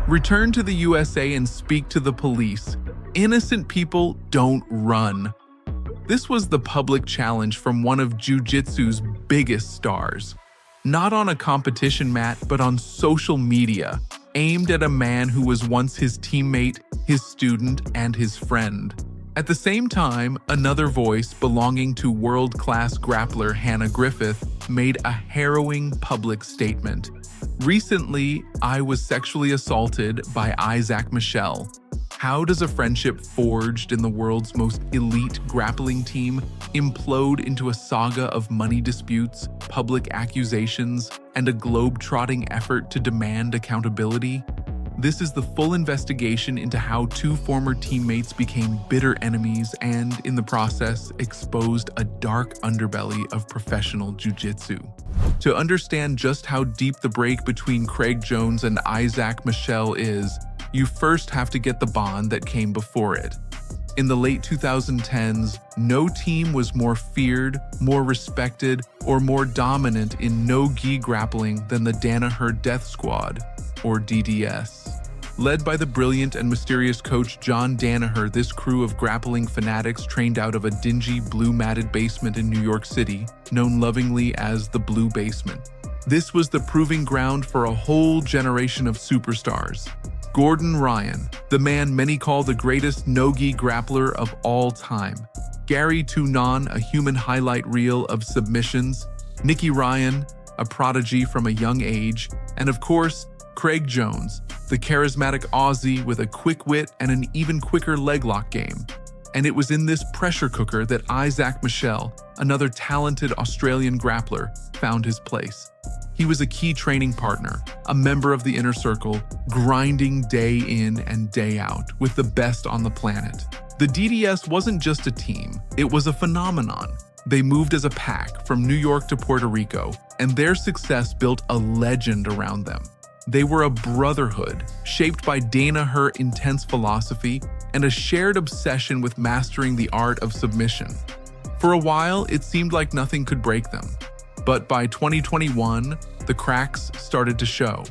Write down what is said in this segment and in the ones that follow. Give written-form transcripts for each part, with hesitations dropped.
Return to the USA and speak to the police. Innocent people don't run. This was the public challenge from one of Jiu-Jitsu's biggest stars. Not on a competition mat, but on social media, aimed at a man who was once his teammate, his student, and his friend. At the same time, another voice belonging to world-class grappler Hannah Griffith made a harrowing public statement. Recently, I was sexually assaulted by Izaak Michell. How does a friendship forged in the world's most elite grappling team implode into a saga of money disputes, public accusations, and a globe-trotting effort to demand accountability? This is the full investigation into how two former teammates became bitter enemies and, in the process, exposed a dark underbelly of professional jiu-jitsu. To understand just how deep the break between Craig Jones and Izaak Michell is, you first have to get the bond that came before it. In the late 2010s, no team was more feared, more respected, or more dominant in no-gi grappling than the Danaher Death Squad, or DDS. Led by the brilliant and mysterious coach John Danaher, this crew of grappling fanatics trained out of a dingy, blue-matted basement in New York City, known lovingly as the Blue Basement. This was the proving ground for a whole generation of superstars. Gordon Ryan, the man many call the greatest no-gi grappler of all time. Gary Tunon, a human highlight reel of submissions. Nicky Ryan, a prodigy from a young age. And of course, Craig Jones, the charismatic Aussie with a quick wit and an even quicker leg lock game. And it was in this pressure cooker that Izaak Michell, another talented Australian grappler, found his place. He was a key training partner, a member of the inner circle, grinding day in and day out with the best on the planet. The DDS wasn't just a team, it was a phenomenon. They moved as a pack from New York to Puerto Rico, and their success built a legend around them. They were a brotherhood, shaped by Danaher intense philosophy and a shared obsession with mastering the art of submission. For a while, it seemed like nothing could break them. But by 2021, the cracks started to show.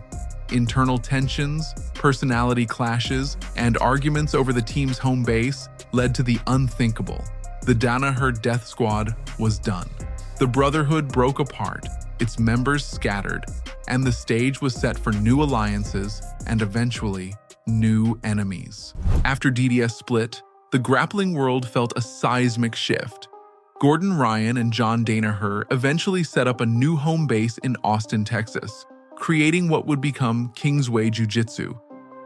Internal tensions, personality clashes, and arguments over the team's home base led to the unthinkable. The Danaher Death Squad was done. The brotherhood broke apart, its members scattered, and the stage was set for new alliances and eventually new enemies. After DDS split, the grappling world felt a seismic shift. Gordon Ryan and John Danaher eventually set up a new home base in Austin, Texas, creating what would become Kingsway Jiu-Jitsu.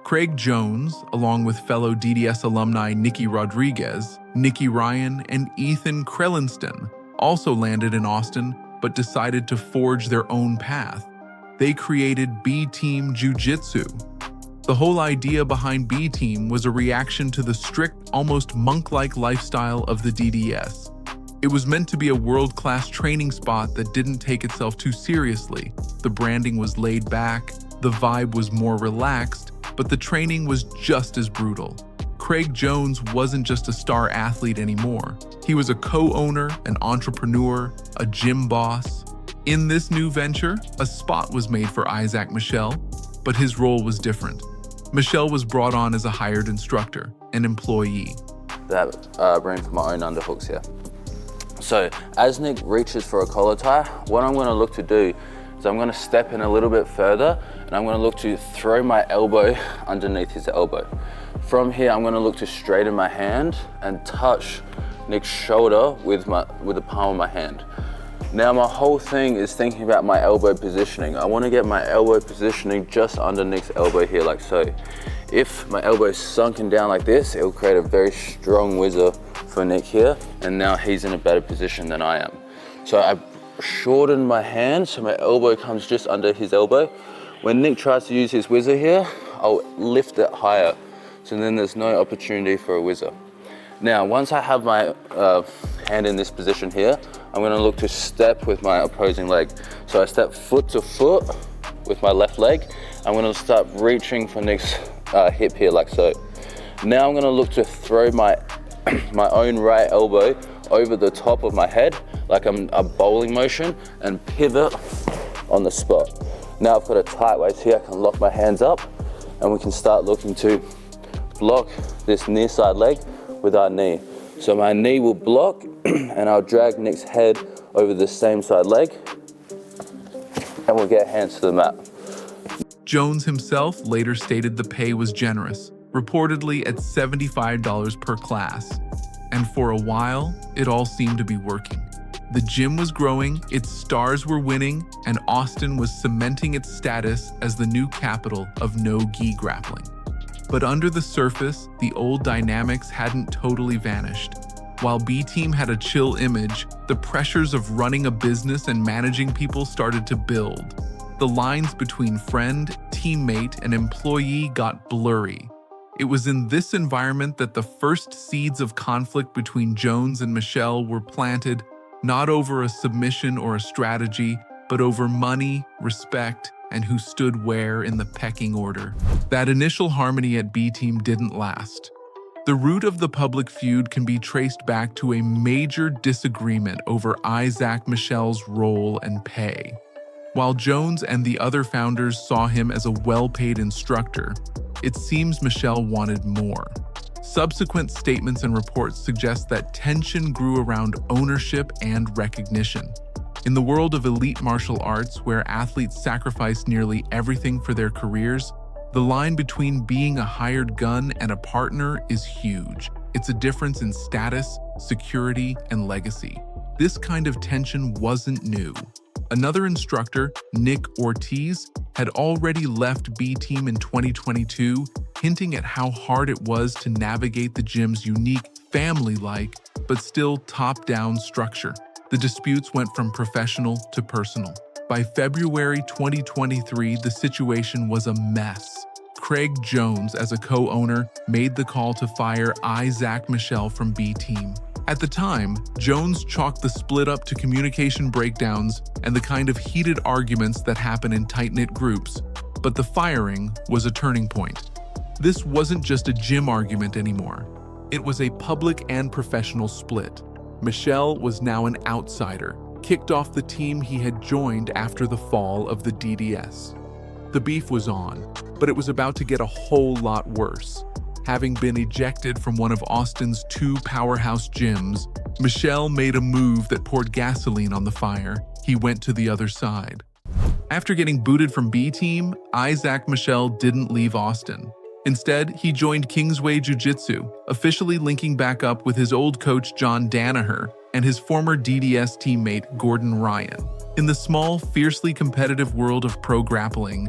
Craig Jones, along with fellow DDS alumni Nicky Rodriguez, Nicky Ryan, and Ethan Krellinston, also landed in Austin but decided to forge their own path. They created B-Team Jiu-Jitsu. The whole idea behind B-Team was a reaction to the strict, almost monk-like lifestyle of the DDS. It was meant to be a world-class training spot that didn't take itself too seriously. The branding was laid back, the vibe was more relaxed, but the training was just as brutal. Craig Jones wasn't just a star athlete anymore. He was a co-owner, an entrepreneur, a gym boss. In this new venture, a spot was made for Izaak Michell, but his role was different. Michell was brought on as a hired instructor, an employee. That room for my own underhooks here. So as Nick reaches for a collar tie, what I'm going to look to do is I'm going to step in a little bit further and I'm going to look to throw my elbow underneath his elbow. From here, I'm going to look to straighten my hand and touch Nick's shoulder with the palm of my hand. Now my whole thing is thinking about my elbow positioning. I want to get my elbow positioning just under Nick's elbow here, like so. If my elbow is sunken down like this, it will create a very strong whizzer for Nick here, and now he's in a better position than I am. So I shorten my hand so my elbow comes just under his elbow. When Nick tries to use his whizzer here, I'll lift it higher, so then there's no opportunity for a whizzer. Now, once I have my hand in this position here, I'm going to look to step with my opposing leg. So I step foot to foot with my left leg. I'm going to start reaching for Nick's hip here, like so. Now I'm going to look to throw my own right elbow over the top of my head, like I'm a bowling motion, and pivot on the spot. Now I've got a tight waist here, I can lock my hands up, and we can start looking to block this near side leg with our knee. So my knee will block and I'll drag Nick's head over the same side leg and we'll get hands to the mat. Jones himself later stated the pay was generous, reportedly at $75 per class. And for a while, it all seemed to be working. The gym was growing, its stars were winning, and Austin was cementing its status as the new capital of no-gi grappling. But under the surface, the old dynamics hadn't totally vanished. While B-Team had a chill image, the pressures of running a business and managing people started to build. The lines between friend, teammate, and employee got blurry. It was in this environment that the first seeds of conflict between Jones and Michell were planted, not over a submission or a strategy, but over money, respect, and who stood where in the pecking order. That initial harmony at B-Team didn't last. The root of the public feud can be traced back to a major disagreement over Izaak Michell's role and pay. While Jones and the other founders saw him as a well-paid instructor, it seems Michell wanted more. Subsequent statements and reports suggest that tension grew around ownership and recognition. In the world of elite martial arts, where athletes sacrifice nearly everything for their careers, the line between being a hired gun and a partner is huge. It's a difference in status, security, and legacy. This kind of tension wasn't new. Another instructor, Nick Ortiz, had already left B-Team in 2022, hinting at how hard it was to navigate the gym's unique, family-like, but still top-down structure. The disputes went from professional to personal. By February 2023, the situation was a mess. Craig Jones, as a co-owner, made the call to fire Izaak Michell from B-Team. At the time, Jones chalked the split up to communication breakdowns and the kind of heated arguments that happen in tight-knit groups, but the firing was a turning point. This wasn't just a gym argument anymore. It was a public and professional split. Michell was now an outsider, kicked off the team he had joined after the fall of the DDS. The beef was on, but it was about to get a whole lot worse. Having been ejected from one of Austin's two powerhouse gyms, Michell made a move that poured gasoline on the fire. He went to the other side. After getting booted from B-Team, Izaak Michell didn't leave Austin. Instead, he joined Kingsway Jiu-Jitsu, officially linking back up with his old coach John Danaher and his former DDS teammate Gordon Ryan. In the small, fiercely competitive world of pro grappling,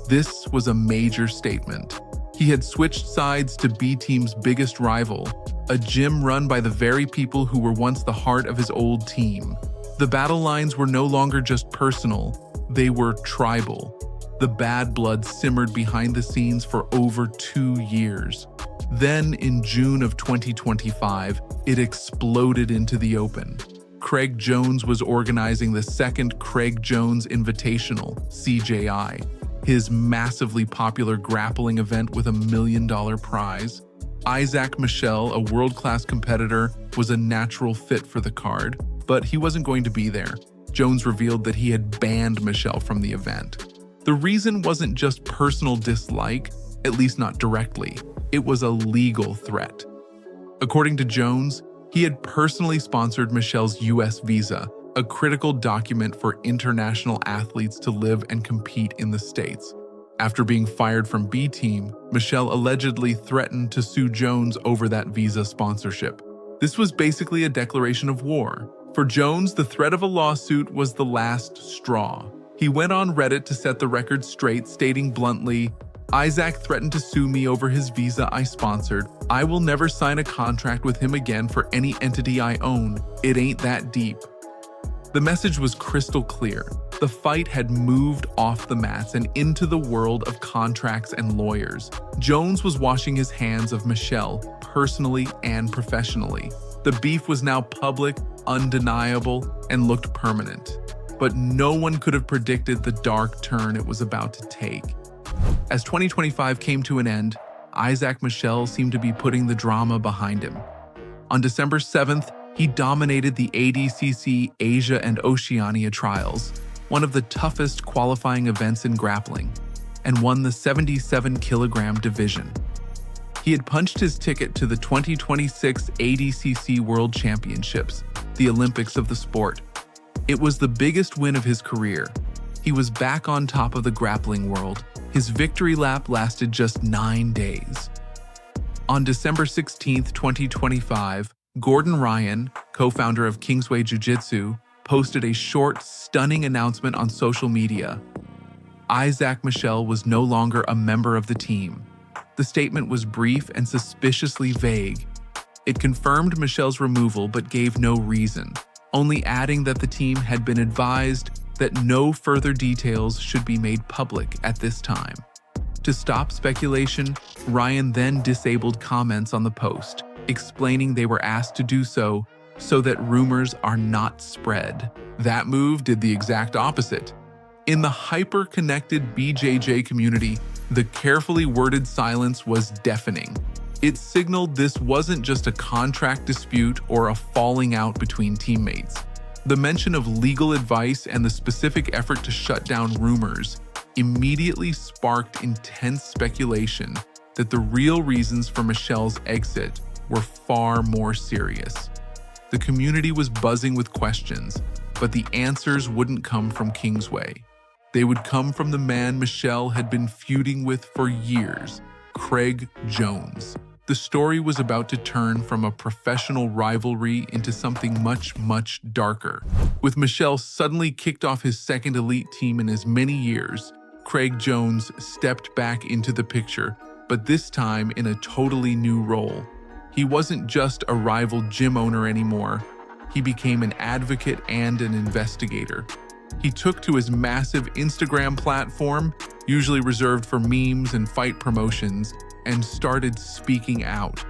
this was a major statement. He had switched sides to B-Team's biggest rival, a gym run by the very people who were once the heart of his old team. The battle lines were no longer just personal, they were tribal. The bad blood simmered behind the scenes for over 2 years. Then, in June of 2025, it exploded into the open. Craig Jones was organizing the second Craig Jones Invitational, CJI, his massively popular grappling event with $1 million prize. Izaak Michell, a world-class competitor, was a natural fit for the card, but he wasn't going to be there. Jones revealed that he had banned Michell from the event. The reason wasn't just personal dislike, at least not directly. It was a legal threat. According to Jones, he had personally sponsored Michell's US visa, a critical document for international athletes to live and compete in the States. After being fired from B-Team, Michell allegedly threatened to sue Jones over that visa sponsorship. This was basically a declaration of war. For Jones, the threat of a lawsuit was the last straw. He went on Reddit to set the record straight, stating bluntly, "Izaak threatened to sue me over his visa I sponsored. I will never sign a contract with him again for any entity I own. It ain't that deep." The message was crystal clear. The fight had moved off the mats and into the world of contracts and lawyers. Jones was washing his hands of Michell, personally and professionally. The beef was now public, undeniable, and looked permanent. But no one could have predicted the dark turn it was about to take. As 2025 came to an end, Izaak Michell seemed to be putting the drama behind him. On December 7th, he dominated the ADCC Asia and Oceania trials, one of the toughest qualifying events in grappling. and won the 77-kilogram division. He had punched his ticket to the 2026 ADCC World Championships, the Olympics of the sport. It was the biggest win of his career. He was back on top of the grappling world. His victory lap lasted just 9 days. On December 16, 2025, Gordon Ryan, co-founder of Kingsway Jiu-Jitsu, posted a short, stunning announcement on social media. Izaak Michell was no longer a member of the team. The statement was brief and suspiciously vague. It confirmed Michel's removal but gave no reason, only adding that the team had been advised that no further details should be made public at this time. To stop speculation, Ryan then disabled comments on the post, explaining they were asked to do so that rumors are not spread. That move did the exact opposite. In the hyper-connected BJJ community, the carefully worded silence was deafening. It signaled this wasn't just a contract dispute or a falling out between teammates. The mention of legal advice and the specific effort to shut down rumors immediately sparked intense speculation that the real reasons for Michel's exit were far more serious. The community was buzzing with questions, but the answers wouldn't come from Kingsway. They would come from the man Michel had been feuding with for years, Craig Jones. The story was about to turn from a professional rivalry into something much, much darker. With Michel suddenly kicked off his second elite team in as many years, Craig Jones stepped back into the picture, but this time in a totally new role. He wasn't just a rival gym owner anymore. He became an advocate and an investigator. He took to his massive Instagram platform, usually reserved for memes and fight promotions, and started speaking out.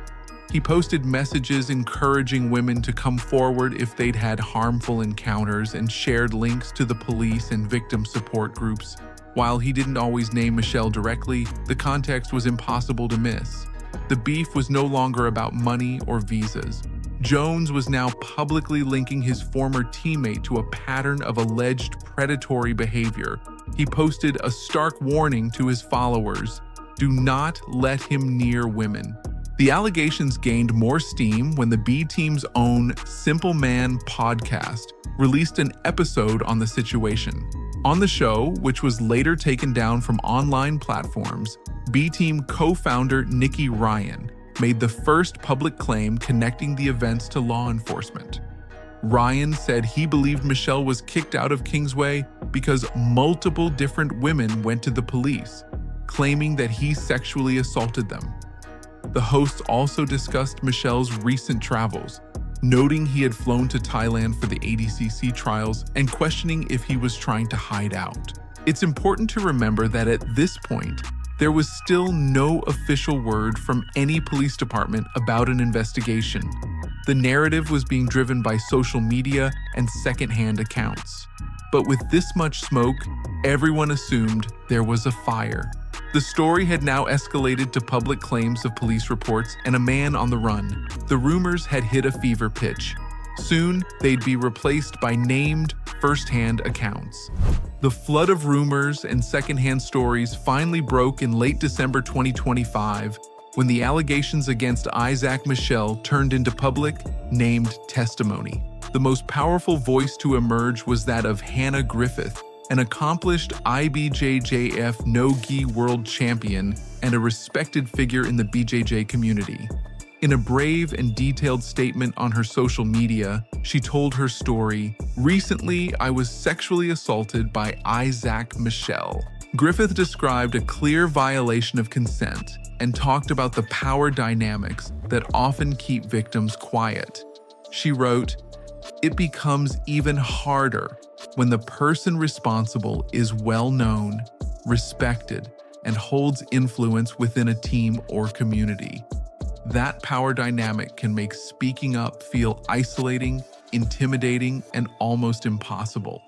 He posted messages encouraging women to come forward if they'd had harmful encounters and shared links to the police and victim support groups. While he didn't always name Michel directly, the context was impossible to miss. The beef was no longer about money or visas. Jones was now publicly linking his former teammate to a pattern of alleged predatory behavior. He posted a stark warning to his followers: do not let him near women. The allegations gained more steam when the B-Team's own Simple Man podcast released an episode on the situation. On the show, which was later taken down from online platforms, B-Team co-founder Nikki Ryan made the first public claim connecting the events to law enforcement. Ryan said he believed Michel was kicked out of Kingsway because multiple different women went to the police, claiming that he sexually assaulted them. The hosts also discussed Michel's recent travels, noting he had flown to Thailand for the ADCC trials and questioning if he was trying to hide out. It's important to remember that at this point, there was still no official word from any police department about an investigation. The narrative was being driven by social media and secondhand accounts. But with this much smoke, everyone assumed there was a fire. The story had now escalated to public claims of police reports and a man on the run. The rumors had hit a fever pitch. Soon, they'd be replaced by named, first-hand accounts. The flood of rumors and secondhand stories finally broke in late December 2025 when the allegations against Izaak Michell turned into public, named testimony. The most powerful voice to emerge was that of Hannah Griffith, an accomplished IBJJF no-gi world champion and a respected figure in the BJJ community. In a brave and detailed statement on her social media, she told her story, "Recently, I was sexually assaulted by Izaak Michell." Griffith described a clear violation of consent and talked about the power dynamics that often keep victims quiet. She wrote, "It becomes even harder when the person responsible is well-known, respected, and holds influence within a team or community. That power dynamic can make speaking up feel isolating, intimidating, and almost impossible."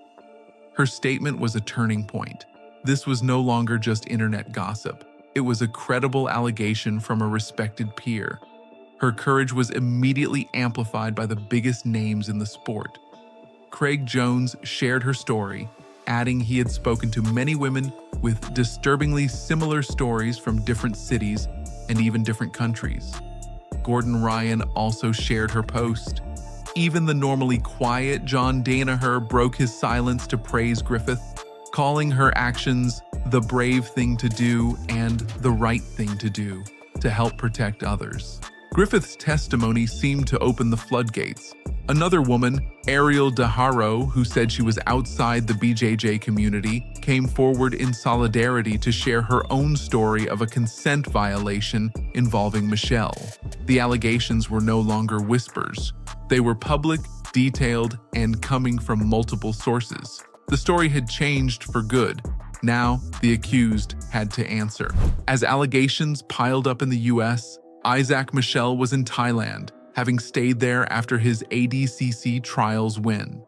Her statement was a turning point. This was no longer just internet gossip. It was a credible allegation from a respected peer. Her courage was immediately amplified by the biggest names in the sport. Craig Jones shared her story, adding he had spoken to many women with disturbingly similar stories from different cities and even different countries. Gordon Ryan also shared her post. Even the normally quiet John Danaher broke his silence to praise Griffith, calling her actions the brave thing to do and the right thing to do to help protect others. Griffith's testimony seemed to open the floodgates. Another woman, Ariel Daharo, who said she was outside the BJJ community, came forward in solidarity to share her own story of a consent violation involving Michelle. The allegations were no longer whispers. They were public, detailed, and coming from multiple sources. The story had changed for good. Now, the accused had to answer. As allegations piled up in the US, Izaak Michell was in Thailand, having stayed there after his ADCC trials win.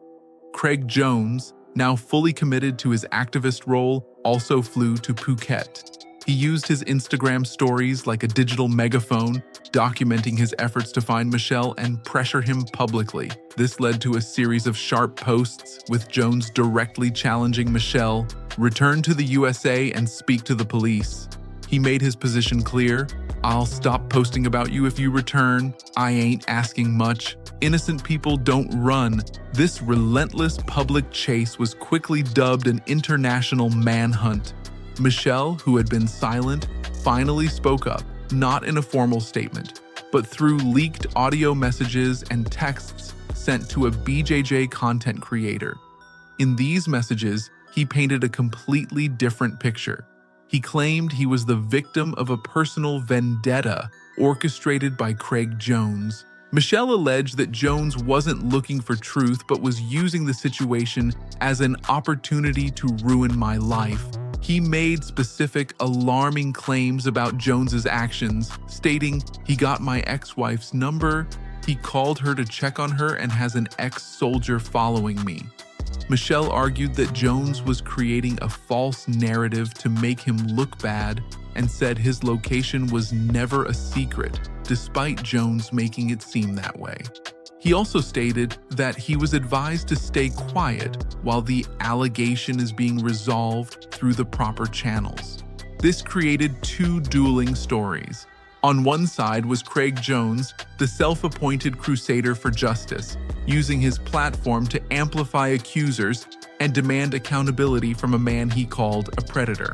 Craig Jones, now fully committed to his activist role, also flew to Phuket. He used his Instagram stories like a digital megaphone, documenting his efforts to find Michelle and pressure him publicly. This led to a series of sharp posts, with Jones directly challenging Michelle, return to the USA and speak to the police. He made his position clear: I'll stop posting about you if you return. I ain't asking much. Innocent people don't run. This relentless public chase was quickly dubbed an international manhunt. Michelle, who had been silent, finally spoke up, not in a formal statement, but through leaked audio messages and texts sent to a BJJ content creator. In these messages, he painted a completely different picture. He claimed he was the victim of a personal vendetta orchestrated by Craig Jones. Michelle alleged that Jones wasn't looking for truth but was using the situation as an opportunity to ruin my life. He made specific, alarming claims about Jones's actions, stating he got my ex-wife's number, he called her to check on her, and has an ex-soldier following me. Michelle argued that Jones was creating a false narrative to make him look bad and said his location was never a secret, despite Jones making it seem that way. He also stated that he was advised to stay quiet while the allegation is being resolved through the proper channels. This created two dueling stories. On one side was Craig Jones, the self-appointed crusader for justice, using his platform to amplify accusers and demand accountability from a man he called a predator.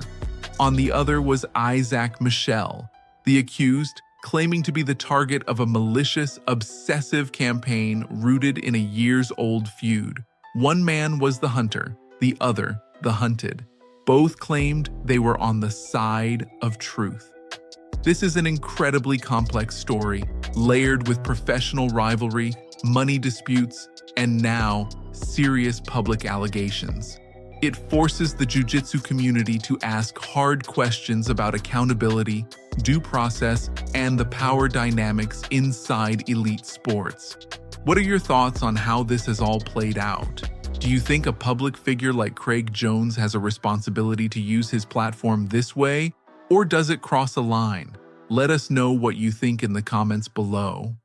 On the other was Izaak Michell, the accused, claiming to be the target of a malicious, obsessive campaign rooted in a years-old feud. One man was the hunter, the other the hunted. Both claimed they were on the side of truth. This is an incredibly complex story, layered with professional rivalry, money disputes, and now serious public allegations. It forces the jiu-jitsu community to ask hard questions about accountability, due process, and the power dynamics inside elite sports. What are your thoughts on how this has all played out? Do you think a public figure like Craig Jones has a responsibility to use his platform this way, or does it cross a line? Let us know what you think in the comments below.